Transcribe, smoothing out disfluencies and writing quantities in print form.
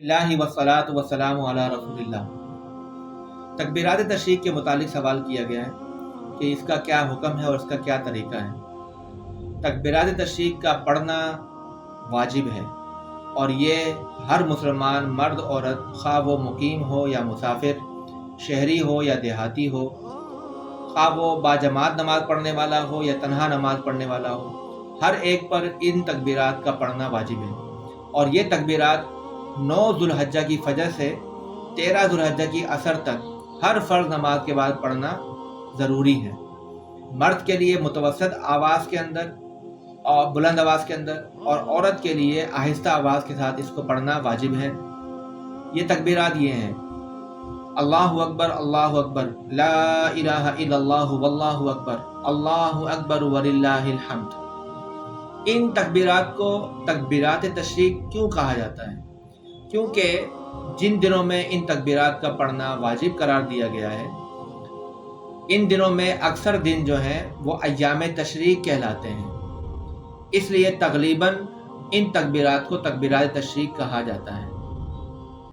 اللہ वस्सलातु वस्सलामु अला रसूलिल्लाह। तकबीरात तशरीक के मुतालिक सवाल किया गया है कि इसका क्या हुक्म है और इसका क्या तरीका है। तकबीरात तशरीक का पढ़ना वाजिब है और ये हर मुसलमान मर्द औरत ख्वाह वो मुकीम हो या मुसाफिर, शहरी हो या देहाती हो, ख्वाह वो बाजमात नमाज पढ़ने वाला हो या तन्हा नमाज पढ़ने वाला हो, हर एक पर इन तकबीरात का पढ़ना वाजिब है। और ये तकबीरात 9 जुल्हज्जा की फजर से 13 जुल्हज्जा की असर तक हर फ़र्ज़ नमाज के बाद पढ़ना ज़रूरी है। मर्द के लिए मुतवस्सत आवाज़ के अंदर और बुलंद आवाज़ के अंदर, और औरत के लिए आहिस्ता आवाज़ के साथ इसको पढ़ना वाजिब है। ये तकबीरात ये हैं: अल्लाहु अकबर, ला इलाहा इल्लल्लाहु वल्लाहु अकबर, अल्लाहु अकबर वलिल्लाहिल हम्द। इन तकबीरात को तकबीरात तशरीक क्यों कहा जाता है? क्योंकि जिन दिनों में इन तकबीरात का पढ़ना वाजिब करार दिया गया है, इन दिनों में अक्सर दिन जो हैं वो अय्याम तशरीक कहलाते हैं, इसलिए तकरीबन इन तकबीरात को तकबीरात तशरीक कहा जाता है।